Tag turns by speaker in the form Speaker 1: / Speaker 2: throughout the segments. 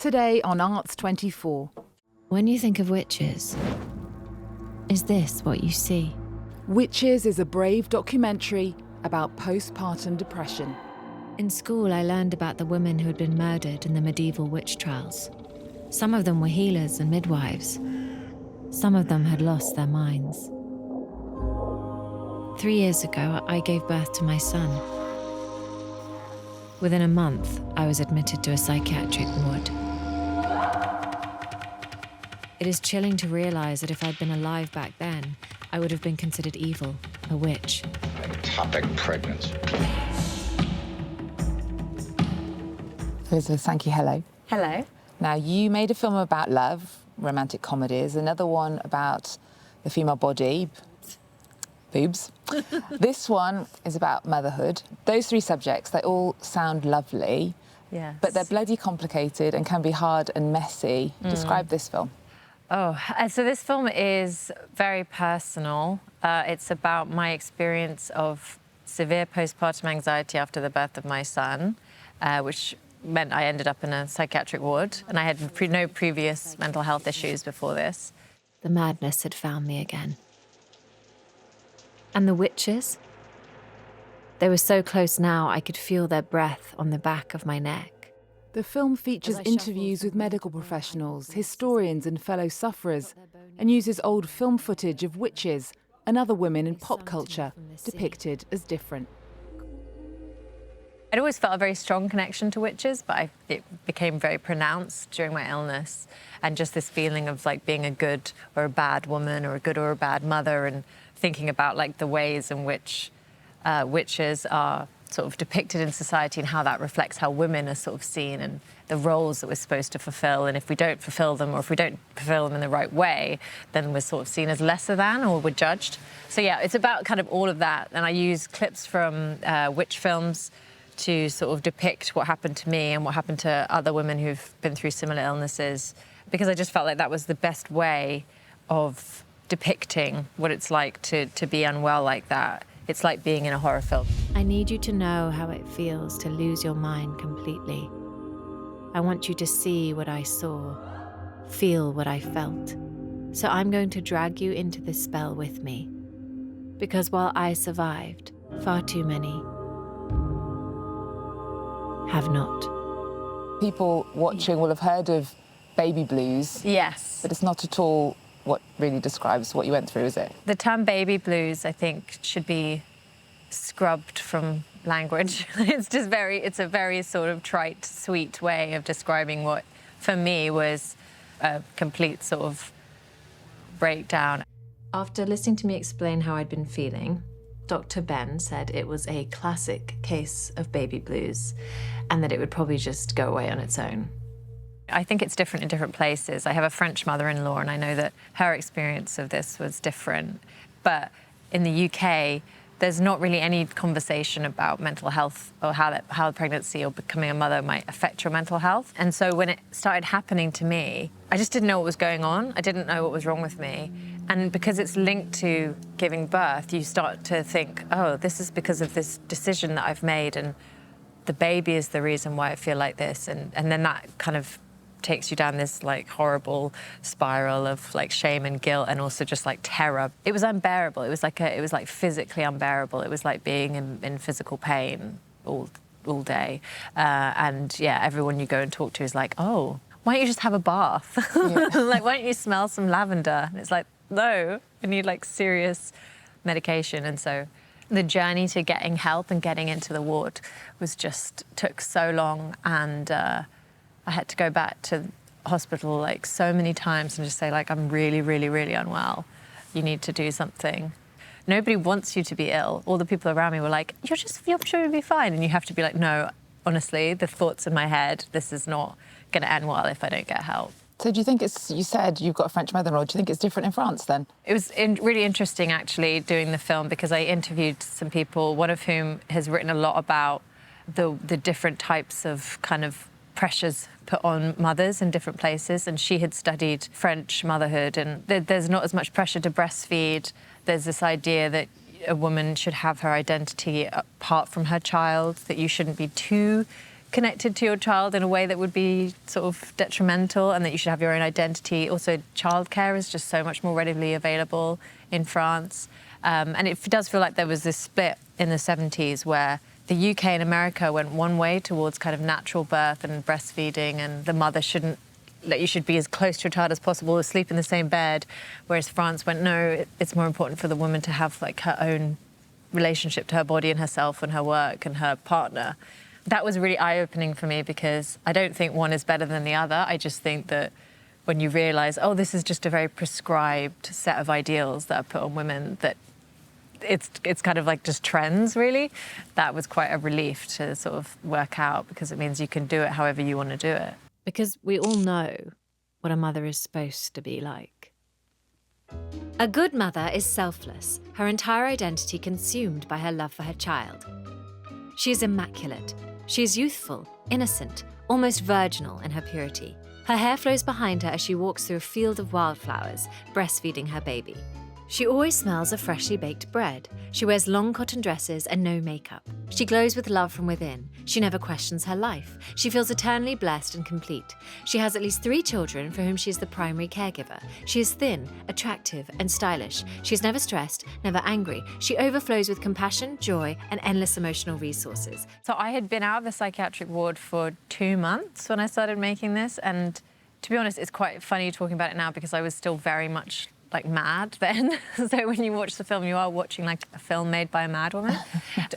Speaker 1: Today on Arts 24.
Speaker 2: When you think of witches, is this what you see?
Speaker 1: Witches is a brave documentary about postpartum depression.
Speaker 2: In school, I learned about the women who had been murdered in the medieval witch trials. Some of them were healers and midwives. Some of them had lost their minds. 3 years ago, I gave birth to my son. Within a month, I was admitted to a psychiatric ward. It is chilling to realize that if I'd been alive back then, I would have been considered evil, a witch.
Speaker 3: Ectopic pregnancy.
Speaker 4: Elizabeth Sankey, hello.
Speaker 5: Hello.
Speaker 4: Now, you made a film about love, romantic comedies, another one about the female body, boobs. This one is about motherhood. Those three subjects, they all sound lovely,
Speaker 5: Yes.
Speaker 4: but they're bloody complicated and can be hard and messy. Describe this film.
Speaker 5: So this film is very personal. It's about my experience of severe postpartum anxiety after the birth of my son, which meant I ended up in a psychiatric ward, and I had no previous mental health issues before this.
Speaker 2: The madness had found me again. And the witches? They were so close now I could feel their breath on the back of my neck.
Speaker 1: The film features interviews with medical professionals, historians and fellow sufferers, and uses old film footage of witches and other women in pop culture depicted as different.
Speaker 5: I'd always felt a very strong connection to witches, but it became very pronounced during my illness. And just this feeling of like being a good or a bad woman or a good or a bad mother, and thinking about like the ways in which witches are sort of depicted in society and how that reflects how women are sort of seen and the roles that we're supposed to fulfill. And if we don't fulfill them, or if we don't fulfill them in the right way, then we're sort of seen as lesser than, or we're judged. So yeah, it's about kind of all of that. And I use clips from witch films to sort of depict what happened to me and what happened to other women who've been through similar illnesses, because I just felt like that was the best way of depicting what it's like to be unwell like that. It's like being in a horror film.
Speaker 2: I need you to know how it feels to lose your mind completely. I want you to see what I saw, feel what I felt. So I'm going to drag you into this spell with me. Because while I survived, far too many have not.
Speaker 4: People watching will have heard of baby blues.
Speaker 5: Yes.
Speaker 4: But it's not at all what really describes what you went through, is it?
Speaker 5: The term baby blues, I think, should be scrubbed from language. It's a very sort of trite, sweet way of describing what, for me, was a complete sort of breakdown. After listening to me explain how I'd been feeling, Dr. Ben said it was a classic case of baby blues and that it would probably just go away on its own. I think it's different in different places. I have a French mother-in-law, and I know that her experience of this was different. But in the UK, there's not really any conversation about mental health or how pregnancy or becoming a mother might affect your mental health. And so when it started happening to me, I just didn't know what was going on. I didn't know what was wrong with me. And because it's linked to giving birth, you start to think, oh, this is because of this decision that I've made, and the baby is the reason why I feel like this. And then that kind of takes you down this like horrible spiral of like shame and guilt, and also just like terror. It was unbearable. It was like physically unbearable. It was like being in physical pain all day. And yeah, everyone you go and talk to is like, oh, why don't you just have a bath? Yeah. Like, why don't you smell some lavender? And it's like, no, I need like serious medication. And so the journey to getting help and getting into the ward took so long, and I had to go back to hospital like so many times and just say like, I'm really, really, really unwell. You need to do something. Nobody wants you to be ill. All the people around me were like, you're sure you'll be fine. And you have to be like, no, honestly, the thoughts in my head, this is not going to end well if I don't get help.
Speaker 4: So do you think you said you've got a French mother-in-law, do you think it's different in France then?
Speaker 5: It was really interesting actually doing the film, because I interviewed some people, one of whom has written a lot about the different types of kind of pressures put on mothers in different places, and she had studied French motherhood, and there's not as much pressure to breastfeed. There's this idea that a woman should have her identity apart from her child, that you shouldn't be too connected to your child in a way that would be sort of detrimental, and that you should have your own identity. Also, childcare is just so much more readily available in France. And it does feel like there was this split in the 70s where the UK and America went one way towards kind of natural birth and breastfeeding, and the mother you should be as close to your child as possible, sleep in the same bed, whereas France went, no, it's more important for the woman to have like her own relationship to her body and herself and her work and her partner. That was really eye-opening for me, because I don't think one is better than the other. I just think that when you realise, oh, this is just a very prescribed set of ideals that are put on women, that it's kind of like just trends, really. That was quite a relief to sort of work out, because it means you can do it however you want to do it.
Speaker 2: Because we all know what a mother is supposed to be like. A good mother is selfless, her entire identity consumed by her love for her child. She is immaculate. She is youthful, innocent, almost virginal in her purity. Her hair flows behind her as she walks through a field of wildflowers, breastfeeding her baby. She always smells of freshly baked bread. She wears long cotton dresses and no makeup. She glows with love from within. She never questions her life. She feels eternally blessed and complete. She has at least 3 children for whom she is the primary caregiver. She is thin, attractive, and stylish. She is never stressed, never angry. She overflows with compassion, joy, and endless emotional resources.
Speaker 5: So I had been out of the psychiatric ward for 2 months when I started making this, and to be honest, it's quite funny talking about it now, because I was still very much like mad then. So when you watch the film, you are watching like a film made by a mad woman.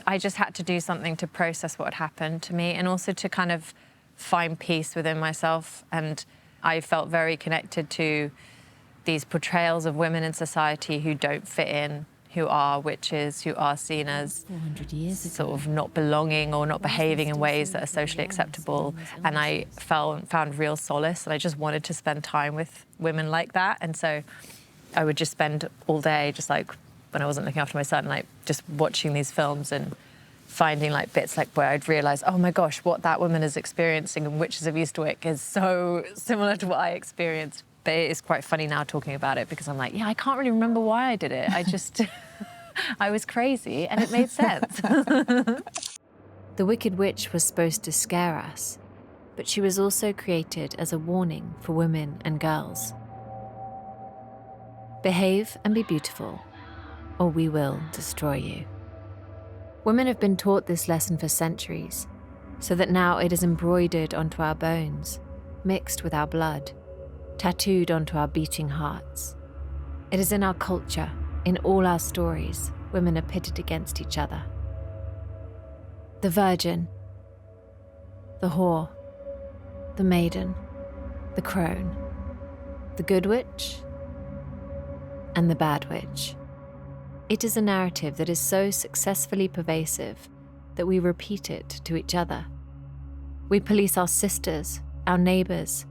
Speaker 5: I just had to do something to process what had happened to me, and also to kind of find peace within myself. And I felt very connected to these portrayals of women in society who don't fit in, who are witches, who are seen as
Speaker 2: 400 years ago.
Speaker 5: sort of not belonging or not behaving in ways that are socially acceptable. And I found real solace, and I just wanted to spend time with women like that. And so I would just spend all day, just like when I wasn't looking after my son, like just watching these films and finding like bits like where I'd realise, oh my gosh, what that woman is experiencing in Witches of Eastwick is so similar to what I experienced. But it is quite funny now talking about it, because I'm like, yeah, I can't really remember why I did it. I just, I was crazy and it made sense.
Speaker 2: The Wicked Witch was supposed to scare us, but she was also created as a warning for women and girls. Behave and be beautiful, or we will destroy you. Women have been taught this lesson for centuries, so that now it is embroidered onto our bones, mixed with our blood, tattooed onto our beating hearts. It is in our culture, in all our stories, women are pitted against each other. The virgin, the whore, the maiden, the crone, the good witch, and the bad witch. It is a narrative that is so successfully pervasive that we repeat it to each other. We police our sisters, our neighbours,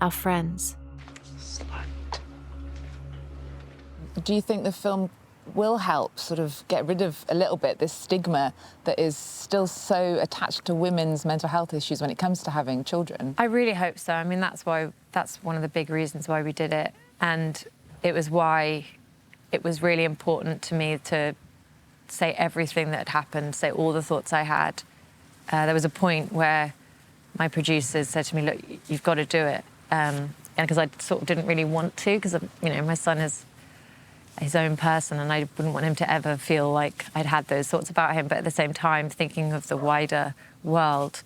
Speaker 2: our friends.
Speaker 4: Do you think the film will help sort of get rid of a little bit this stigma that is still so attached to women's mental health issues when it comes to having children?
Speaker 5: I really hope so. I mean, that's one of the big reasons why we did it. And it was why it was really important to me to say everything that had happened, say all the thoughts I had. There was a point where my producers said to me, look, you've got to do it. And because I sort of didn't really want to, because, you know, my son is his own person and I wouldn't want him to ever feel like I'd had those thoughts about him. But at the same time, thinking of the wider world,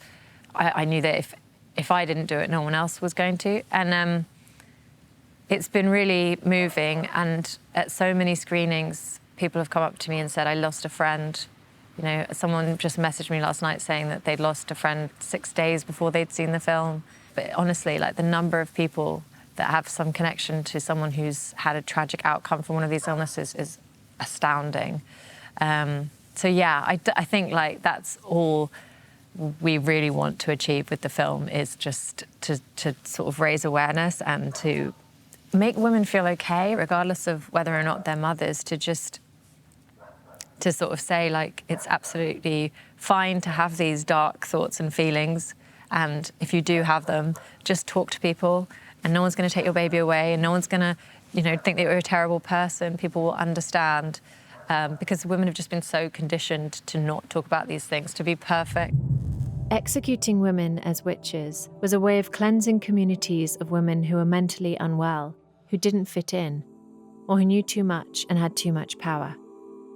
Speaker 5: I knew that if I didn't do it, no one else was going to. And it's been really moving, and at so many screenings, people have come up to me and said, I lost a friend. You know, someone just messaged me last night saying that they'd lost a friend 6 days before they'd seen the film. But honestly, like, the number of people that have some connection to someone who's had a tragic outcome from one of these illnesses is astounding. So yeah, I think like that's all we really want to achieve with the film, is just to sort of raise awareness and to make women feel okay, regardless of whether or not they're mothers, to sort of say, like, it's absolutely fine to have these dark thoughts and feelings. And if you do have them, just talk to people, and no one's going to take your baby away, and no one's going to, you know, think that you're a terrible person. People will understand, because women have just been so conditioned to not talk about these things, to be perfect.
Speaker 2: Executing women as witches was a way of cleansing communities of women who were mentally unwell, who didn't fit in, or who knew too much and had too much power.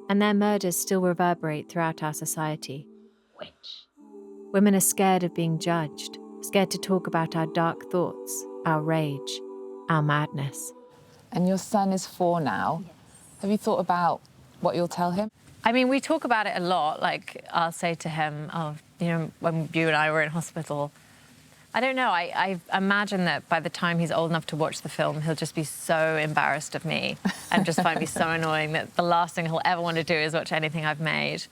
Speaker 2: And their murders still reverberate throughout our society. Women are scared of being judged, scared to talk about our dark thoughts, our rage, our madness.
Speaker 4: And your son is 4 now. Yes. Have you thought about what you'll tell him?
Speaker 5: I mean, we talk about it a lot. Like, I'll say to him, oh, you know, when you and I were in hospital, I don't know, I imagine that by the time he's old enough to watch the film, he'll just be so embarrassed of me and just find me so annoying that the last thing he'll ever want to do is watch anything I've made.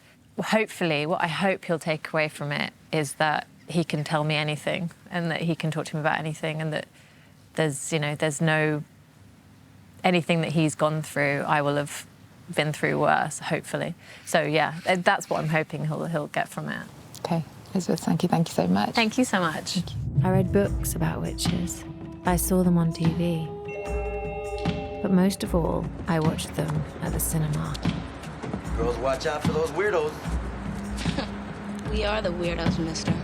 Speaker 5: Hopefully, what I hope he'll take away from it is that he can tell me anything and that he can talk to me about anything, and that there's, you know, there's no... anything that he's gone through, I will have been through worse, hopefully. So, yeah, that's what I'm hoping he'll get from it.
Speaker 4: OK. Elizabeth Sankey, thank you so much.
Speaker 5: Thank you so much.
Speaker 2: I read books about witches. I saw them on TV. But most of all, I watched them at the cinema.
Speaker 6: Girls, watch out for those weirdos.
Speaker 7: We are the weirdos, mister.